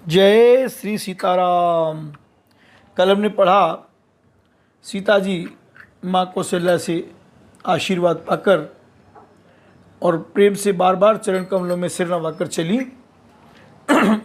जय श्री सीताराम। कल हमने पढ़ा सीता जी माँ कौशल्या से आशीर्वाद पाकर और प्रेम से बार बार चरण कमलों में सिर नवाकर चली।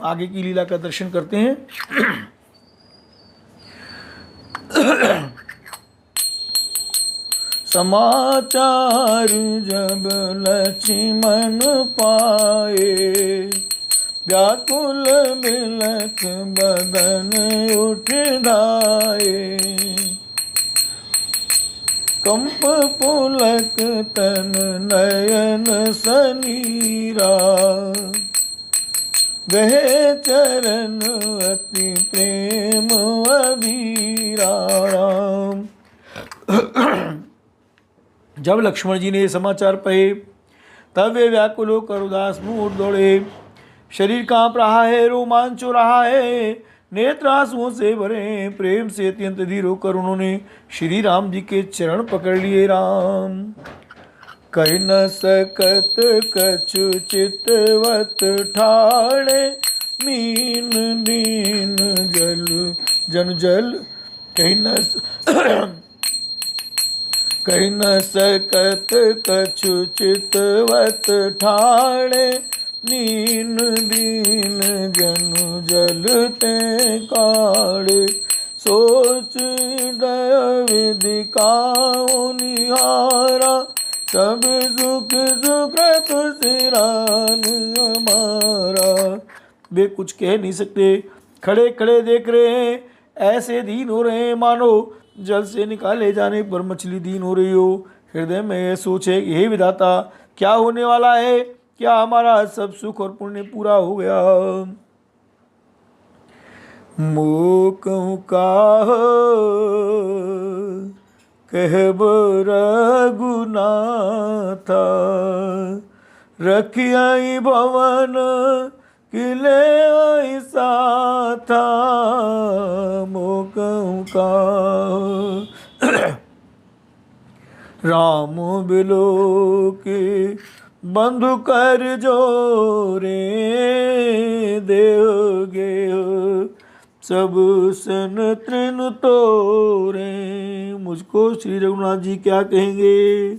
आगे की लीला का दर्शन करते हैं। समाचार जब लक्ष्मण पाए, व्याकुल बिलख बदन उठ धाये। कंप पुलक तन नयन सनीरा, वह चरण अति प्रेम अबीरा। जब लक्ष्मण जी ने समाचार पाए तब वे व्याकुल होकर उदास मुँह उठ दौड़े। शरीर काँप रहा है, रोमांच हो रहा है, नेत्र आंसुओं से भरे। प्रेम से अत्यंत धीर होकर उन्होंने श्री राम जी के चरण पकड़ लिए। राम कह न सकत कछु चितवत ठाणे, मीन दीन जल जन जल। कह न सकत कछु चितवत ठाणे, नीन दीन जनु जल ते काढ़े। सोच दय विधि काहु निहारा, सब सुख सुकृत सिरान हमारा। वे कुछ कह नहीं सकते, खड़े खड़े देख रहे हैं। ऐसे दीन हो रहे हैं मानो जल से निकाले जाने पर मछली दीन हो रही हो। हृदय में यह सोच है कि हे विधाता, क्या होने वाला है? क्या हमारा सब सुख और पुण्य पूरा हो गया? मूकहु काहु कहब रघुनाथा, रखियाई भवन किले आई साथा। मूकहु काहु राम बिलो के बंधु कर जोरे, देह गेह सब सन तृण तोरे। मुझको श्री रघुनाथ जी क्या कहेंगे?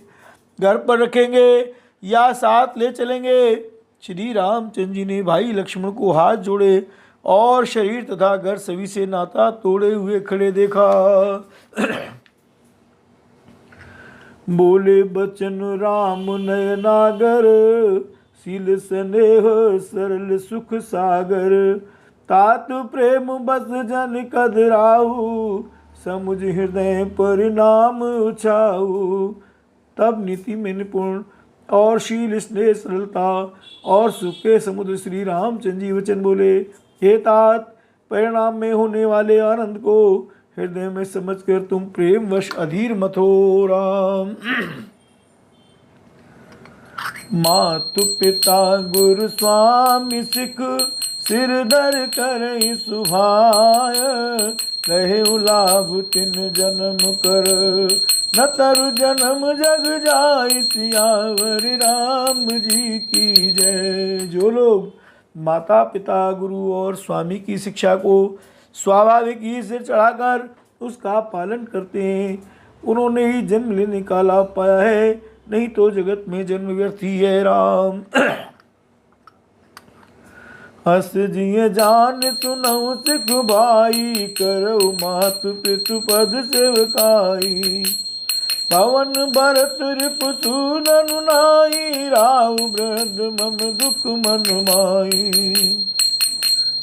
घर पर रखेंगे या साथ ले चलेंगे? श्री रामचंद्र जी ने भाई लक्ष्मण को हाथ जोड़े और शरीर तथा घर सभी से नाता तोड़े हुए खड़े देखा। बोले बचन राम नयनागर, शील स्नेह सरल सुख सागर। तात प्रेम बस जन कदराहु, समुझ हृदय परिणाम उछाऊ। तब नीति में निपुण और शील स्नेह सरलता और सुख के समुद्र श्री रामचंद्र जी वचन बोले, हे तात, परिणाम में होने वाले आनंद को हृदय में समझकर तुम प्रेम वश अधीर मत हो। राम मातु पिता गुरु स्वामी सिख, सिर धर कर सुभाय। रहे लाभ तिन जन्म कर, न तरु जन्म जग जाय। सियावर राम जी की जय। जो लोग माता पिता गुरु और स्वामी की शिक्षा को स्वाभाविक ही सिर चढ़ाकर उसका पालन करते हैं, उन्होंने ही जन्म लेने का लाभ पाया है, नहीं तो जगत में जन्म व्यर्थ ही है। राम हस जिय जान सुनऊ सिख भाई, करऊ मातु पितु पद सेवकाई। पवन भरत रिपु सूदन नाई, राव वृद्ध मम दुख मन माई।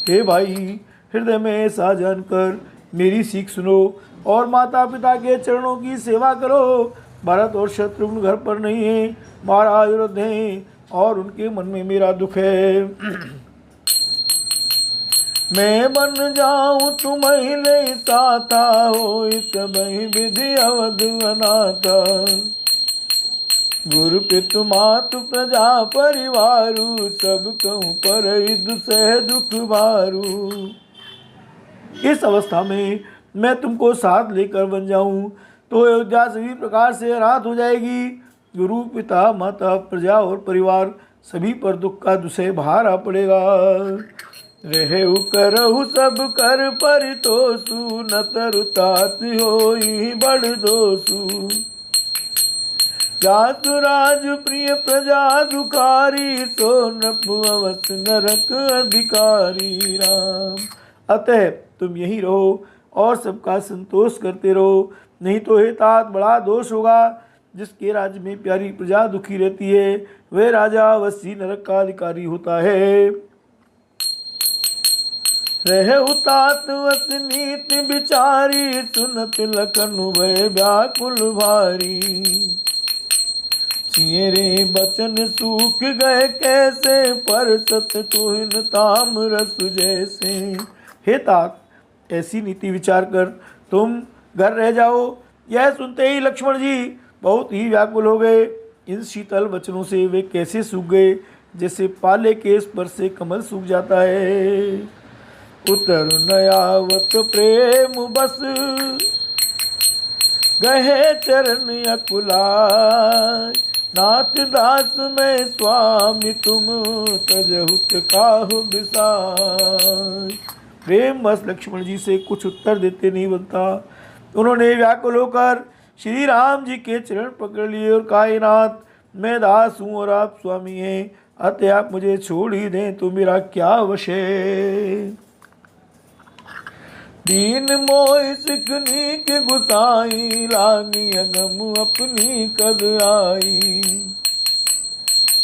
हे भाई, हृदय में ऐसा जानकर मेरी सीख सुनो और माता पिता के चरणों की सेवा करो। भरत और शत्रुघ्न घर पर नहीं है, महाराज वृद्ध हैं और उनके मन में मेरा दुख है। मैं बन जाऊं तुम्हें ले साथा, हो सबहि विधि अवध अनाथा। गुरु पितु मातु प्रजा परिवारु, सब कहूँ पर दुसह दुख भारू। इस अवस्था में मैं तुमको साथ लेकर बन जाऊं तो अयोध्या सभी प्रकार से अनाथ हो जाएगी। गुरु पिता माता प्रजा और परिवार सभी पर दुख का दुसह भार आ पड़ेगा। रहेउ करहु सब कर परितोषु, न तरु तात होई बड़ दोषु। जातु राज प्रिय प्रजा दुखारी, सो नृप अवस नरक अधिकारी राम। अतः तुम यहीं रहो और सबका संतोष करते रहो, नहीं तो हे तात बड़ा दोष होगा। जिसके राज्य में प्यारी प्रजा दुखी रहती है वह राजा अवश्य नरक का अधिकारी होता है। रहे तात वस नीति विचारी, सुनत लखन भय व्याकुल भारी। रे बचन सूख गए कैसे, पर सत तुहिन ताम रस जैसे। हे तात ऐसी नीति विचार कर तुम घर रह जाओ। यह सुनते ही लक्ष्मण जी बहुत ही व्याकुल हो गए। इन शीतल वचनों से वे कैसे सूख गए, जैसे पाले के स्पर्श से कमल सूख जाता है। उतर नयावत प्रेम बस, गहे चरण अकुलाय। नाथ दास में स्वामी तुम, तजहुत काहु बिसाय। प्रेम बस लक्ष्मण जी से कुछ उत्तर देते नहीं बनता। उन्होंने व्याकुल होकर श्री राम जी के चरण पकड़ लिए और कहा, नाथ मैं दास हूँ और आप स्वामी हैं, अतः आप मुझे छोड़ ही दें तो मेरा क्या वश है। दीन मोह सिखनी के गुसाई, लागी अगम अपनी कद आई।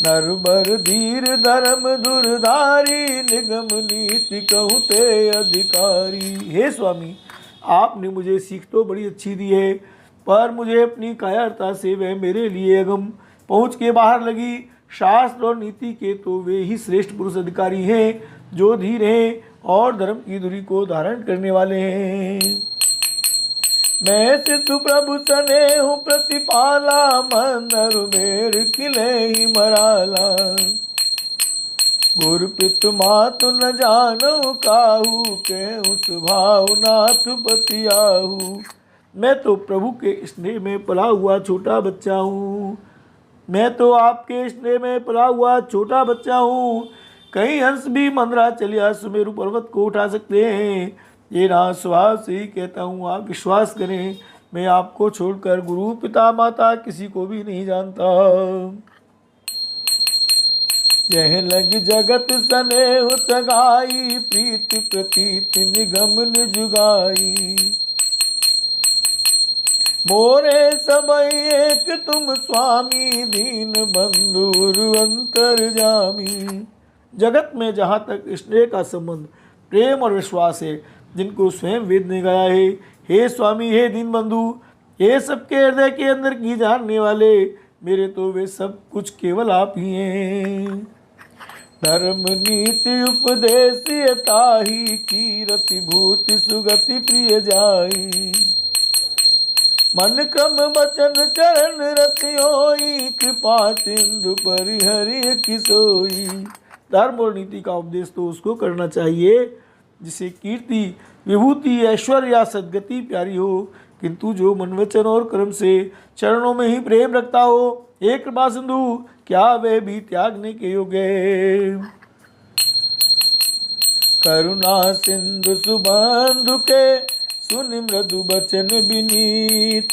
नरबर धीर धर्म दुर्धारी, निगम नीति कहूँ ते अधिकारी। हे स्वामी आपने मुझे सीख तो बड़ी अच्छी दी है, पर मुझे अपनी कायरता से वह मेरे लिए अगम पहुँच के बाहर लगी। शास्त्र और नीति के तो वे ही श्रेष्ठ पुरुष अधिकारी हैं जो धीर हैं और धर्म की धुरी को धारण करने वाले हैं। मैं शिशु प्रभु सने हूँ प्रतिपाला, मंदर मेर किले ही मराला। गुरपित मातु न जानो काहू, के उस भाव नाथ पतियाहू। मैं तो प्रभु के स्नेह में पला हुआ छोटा बच्चा हूँ। मैं तो आपके स्नेह में पला हुआ छोटा बच्चा हूँ। कहीं हंस भी मंदराचल्या सुमेरु पर्वत को उठा सकते हैं। ये ना स्वभाव से ही कहता हूँ, आप विश्वास करें मैं आपको छोड़कर गुरु पिता माता किसी को भी नहीं जानता। जह लग जगत सनेह सगाई, प्रीति प्रतीति निगम निजुगाई। मोरे सबई एक तुम स्वामी, दीन बंधुर अंतर्जामी। जगत में जहाँ तक स्नेह का संबंध प्रेम और विश्वास है, जिनको स्वयं वेद ने गाया है, हे स्वामी हे दीन बंधु, हे सबके हृदय के अंदर की जानने वाले, मेरे तो वे सब कुछ केवल आप ही हैं। धर्म नीति उपदेश ताही, कीरति भूति सुगति प्रिय जाई। मन क्रम बचन चरण रति होई, कृपा सिंधु परिहरि किसोई। धर्म और नीति का उपदेश तो उसको करना चाहिए जिसे कीर्ति विभूति ऐश्वर्य या सद्गति प्यारी हो, किंतु जो मन वचन और कर्म से चरणों में ही प्रेम रखता हो, एक कृपा सिंधु क्या वह भी त्यागने के योग्य है। करुणा सिंधु सुबंधु के, सुन मृदु बचन विनीत।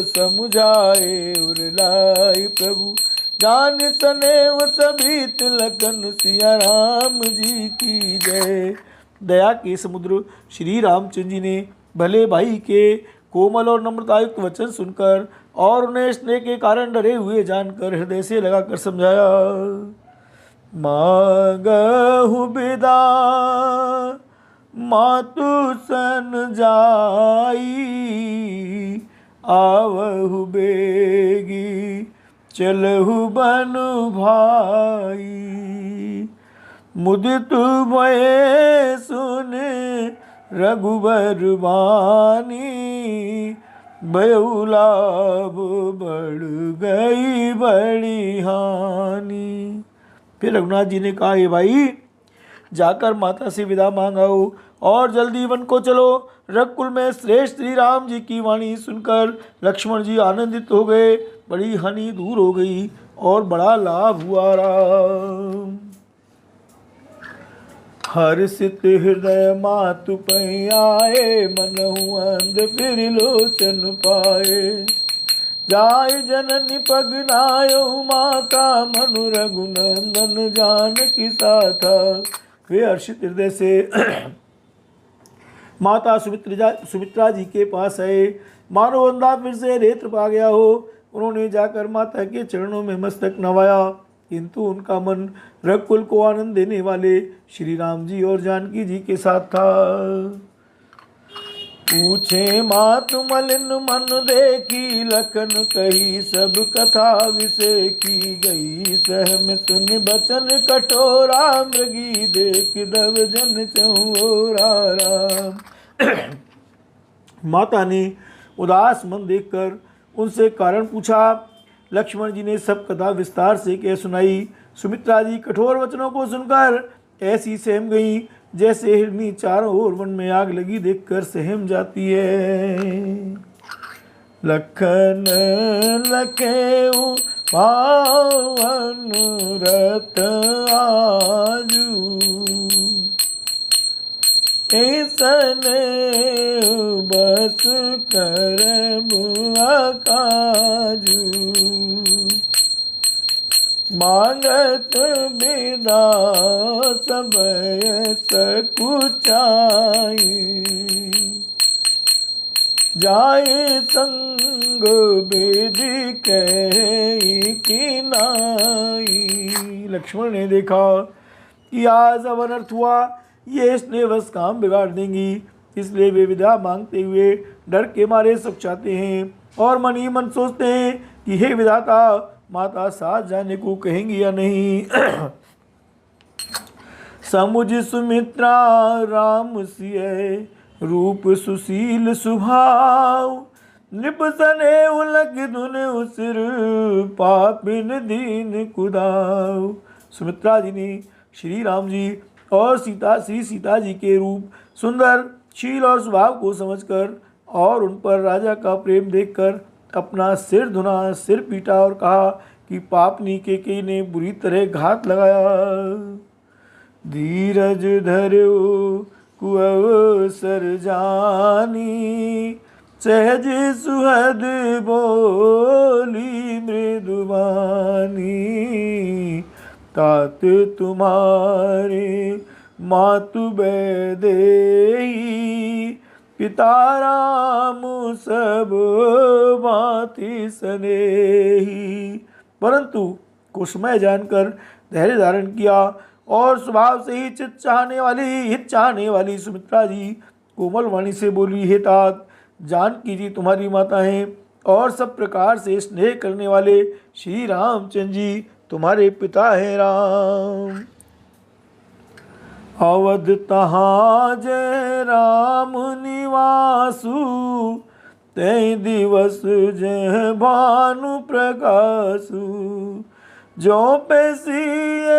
समुझाए उरलाई प्रभु, जान सनेव सभी तिलकन, सिया राम जी की जय। दया के समुद्र श्री रामचंद्र जी ने भले भाई के कोमल और नम्रतायुक्त वचन सुनकर और उन्हें स्नेह के कारण डरे हुए जानकर हृदय से लगाकर समझाया। मांगहु बिदा मातु सन जाई, आवहु बेगी चलहु बनु भाई। मुदित भये सुन रघुबर बानी, भयउ लाभ बढ़ गई बड़ी हानि। फिर रघुनाथ जी ने कहा, हे भाई जाकर माता से विदा मांगाओ और जल्दी वन को चलो। रघुकुल में श्रेष्ठ श्री राम जी की वाणी सुनकर लक्ष्मण जी आनंदित हो गए, बड़ी हानि दूर हो गई और बड़ा लाभ हुआ। राम हर्षित हृदय मातु पै आए, मनहु अंध फिर लोचन पाए। जाय जननी पग नायो माता, मनु रघुनंदन जानकी साथा। वे हर्षित हृदय से माता सुमित्रा जी के पास आए, मानो अंधा फिर से नेत्र पा गया हो। उन्होंने जाकर माता के चरणों में मस्तक नवाया, किंतु उनका मन रघुकुल को आनंद देने वाले श्री राम जी और जानकी जी के साथ था। पूछे मातु मलिन मन देखी, लखन कही सब कथा विषय की गई। सहम सुन बचन कठोरा, मृगी देख दब जन चौरा राम। माता ने उदास मन देखकर उनसे कारण पूछा। लक्ष्मण जी ने सब कथा विस्तार से कह सुनाई। सुमित्रा जी कठोर वचनों को सुनकर ऐसी सहम गई जैसे हिरनी चारों ओर वन में आग लगी देखकर सहम जाती है। लखन लखे पावन रत आजू, ऐसन बस करब अकाजू। मांगत बिदा समय सकुचाई, जाए संग बेदी कही कि नाई। लक्ष्मण ने देखा कि आज अब अनर्थ हुआ, ये स्नेहवश काम बिगाड़ देंगी, इसलिए वे विदा मांगते हुए डर के मारे सब चाहते हैं और मन ही मन सोचते हैं कि हे विधाता, माता साथ जाने को कहेंगी या नहीं। समुझ सुमित्रा राम सिय, रूप सुशील सुभाव। निपसने उलग धुन उसिर, पापिन दीन कुदाव। सुमित्रा जी ने श्री राम जी और श्री सीता जी के रूप, सुंदर, शील और स्वभाव को समझकर और उन पर राजा का प्रेम देखकर अपना सिर धुना, सिर पीटा और कहा कि पापनी केकई ने बुरी तरह घात लगाया। धीरज धर्यो कुअवसर जानी, सहज सुहद बोली मृदुबानी। तात तुम्हारे मातु बैदेही, पिता राम सब भांति स्नेही। परंतु कुसुमय जानकर धैर्य धारण किया और स्वभाव से ही हित चाहने वाली सुमित्रा जी कोमल वाणी से बोली, हे तात, जानकी जी तुम्हारी माता हैं और सब प्रकार से स्नेह करने वाले श्री रामचंद्र जी तुम्हारे पिता हैं। राम अवध तहाँ जय राम निवासु, तै दिवस जय भानु प्रकाशु। जो पैसी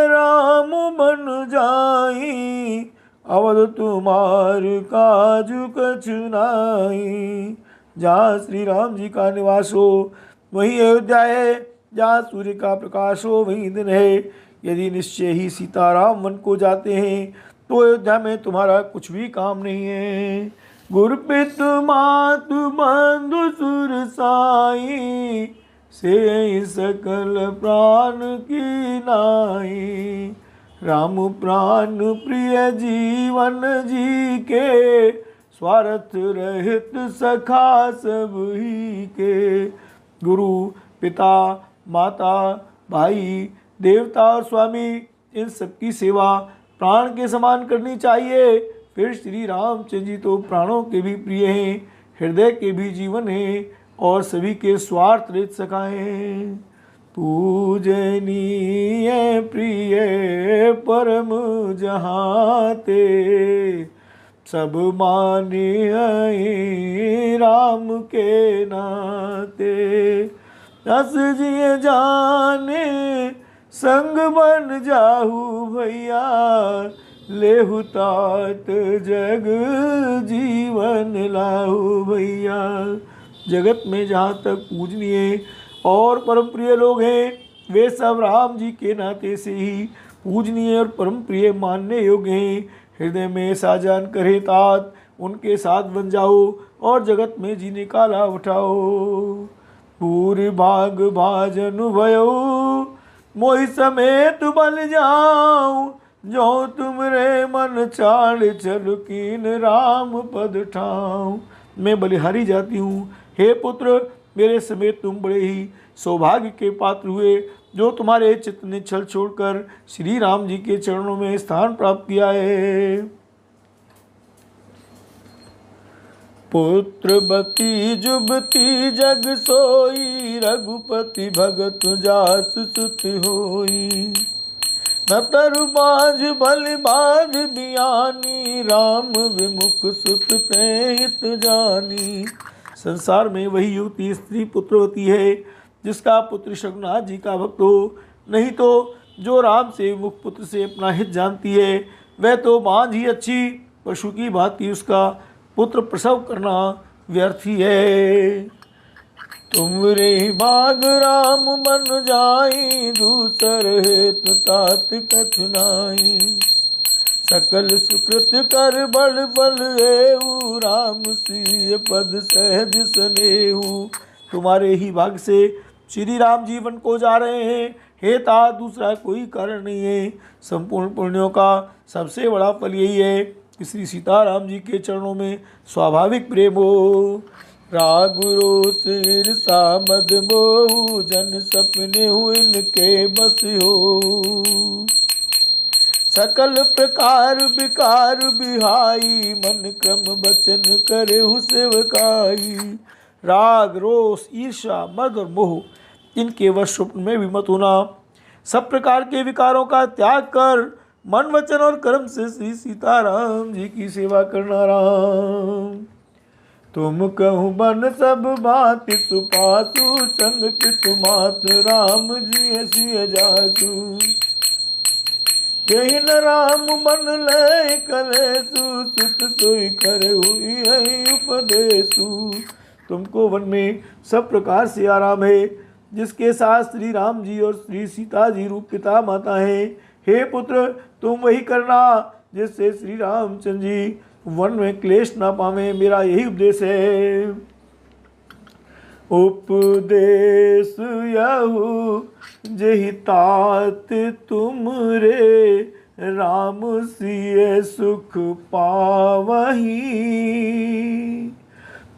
राम बन जाई, अवध तुम्हार काजु कछु नाई। जहाँ श्री राम जी का निवास हो वहीं अयोध्या है, जहाँ सूर्य का प्रकाश हो वहीं दिन है। यदि निश्चय ही सीताराम वन को जाते हैं तो अयोध्या में तुम्हारा कुछ भी काम नहीं है। गुरपित मातु बंधु सुर साई, से सकल प्राण की नाई। राम प्राण प्रिय जीवन जी के, स्वार्थ रहित सखा सब ही के। गुरु, पिता, माता, भाई, देवता और स्वामी, इन सबकी सेवा प्राण के समान करनी चाहिए। फिर श्री रामचंद्र जी तो प्राणों के भी प्रिय हैं, हृदय के भी जीवन हैं और सभी के स्वार्थ रहित सखा हैं। पूजनीय प्रिय परम जहाते, सब माने राम के नाते। दस जिए जाने संग बन जाहू भैया, लेहु तात जग जीवन लाहू भैया। जगत में जहाँ तक पूजनीय और परम प्रिय लोग हैं वे सब राम जी के नाते से ही पूजनीय और परम प्रिय मानने योग्य हैं। हृदय में ऐसा जान करे तात उनके साथ बन जाओ और जगत में जीने का लाभ उठाओ। पूरी भाग भाजन भयो मोहि समेत बल जाऊं, जो तुमरे मन चाल चल कीन राम पद ठाऊं। मैं बलिहारी जाती हूँ, हे पुत्र मेरे समेत तुम बड़े ही सौभाग्य के पात्र हुए, जो तुम्हारे चित्त ने छल छोड़कर श्री राम जी के चरणों में स्थान प्राप्त किया है। पुत्रवती जुबती जग सोई, रघुपति भगत जास सुत होई। न तरु बाज बल बाज बियानी, राम विमुख सुत प्रेत जानी। संसार में वही युवती स्त्री पुत्रवती है जिसका पुत्र शकुनाथ जी का भक्त हो, नहीं तो जो राम से मुख पुत्र से अपना हित जानती है वह तो बांझ ही अच्छी पशु की भांति उसका पुत्र प्रसव करना व्यर्थ ही है। तुमरे बाग राम मन जाई, दूसर हेतु तात कछुनाई। सकल सुकृत कर बल बल एऊ, राम सिय पद सहज सनेहू। तुम्हारे ही भाग से श्री राम जीवन को जा रहे हैं, हे तात दूसरा कोई कारण नहीं है। संपूर्ण पुण्यों का सबसे बड़ा फल यही है कि श्री सीताराम जी के चरणों में स्वाभाविक प्रेम हो। राग रोस ईर्षा मद मोह, जन सपने हो इनके बस हो। सकल प्रकार विकार बिहाई, मन क्रम बचन करे हु सेवकाई। राग रोस ईर्षा मद और मोह इनके वश स्वप्न में भी मत होना। सब प्रकार के विकारों का त्याग कर मन वचन और कर्म से श्री सीताराम जी की सेवा करना राम। तुम कहूँ बन सब बात सुपासु, संग पितु मात राम जी सिय जासु। यही न राम मन ले कलेसु, सुत सोई करे हुई उपदेशु। तुमको वन में सब प्रकार से आराम है, जिसके साथ श्री राम जी और श्री सीता जी रूप पिता माता हैं। हे पुत्र तुम वही करना जिससे श्री रामचंद्र जी वन में क्लेश ना पावे, मेरा यही उपदेश है। उपदेश यहु जहि तात तुम रे, राम सिय सुख पावही।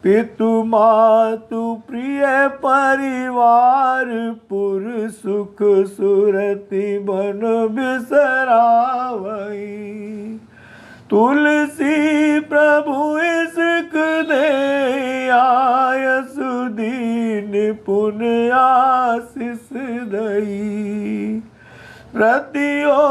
पितु मातु प्रिय परिवार, पुर सुख सुरति बन बिसरावई। तुलसी प्रभु इसक दे, आयसु दीन पुण्य आशीष दई। प्रतियो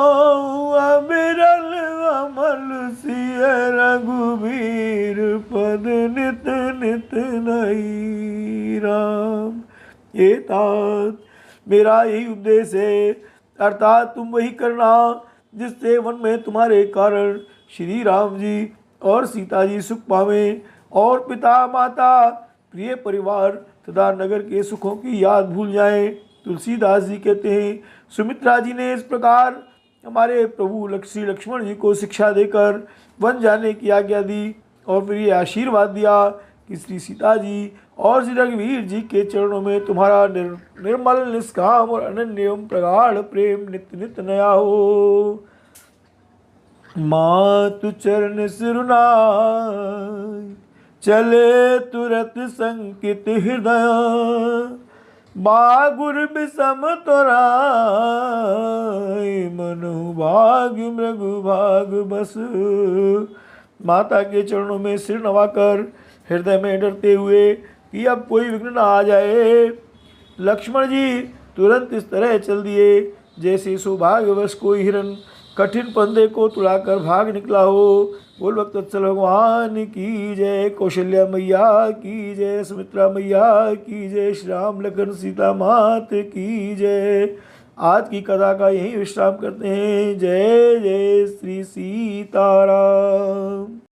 अविरल अमल सिय, रघुवीर पद नित नित नई। राम ये तात मेरा यही उपदेश है, अर्थात तुम वही करना जिससे वन में तुम्हारे कारण श्री राम जी और सीता जी सुख पावें और पिता माता प्रिय परिवार तथा नगर के सुखों की याद भूल जाएं। तुलसीदास जी कहते हैं, सुमित्रा जी ने इस प्रकार हमारे प्रभु श्री लक्ष्मण जी को शिक्षा देकर वन जाने की आज्ञा दी और फिर ये आशीर्वाद दिया कि श्री सीता जी और श्री रघुवीर जी के चरणों में तुम्हारा निर्मल निष्काम और अनन्य एवं प्रगाढ़ प्रेम नित्य नित्य नया हो। मातु चरण सिरुनाय, चले तुरत संकित हृदय। बागुर विषम तोराय, मनु भाग मृगु भाग बस। माता के चरणों में सिर नवाकर हृदय में डरते हुए कि अब कोई विघ्न न आ जाए, लक्ष्मण जी तुरंत इस तरह चल दिए जैसे सौभाग्यवश कोई हिरन कठिन पंदे को तुड़ाकर भाग निकला हो। बोल भक्तवत्सल भगवान की जय, कौशल्या मैया की जय, सुमित्रा मैया की जय, श्री राम लखन सीता मात की जय। आज की कथा का यही विश्राम करते हैं। जय जय श्री सीताराम।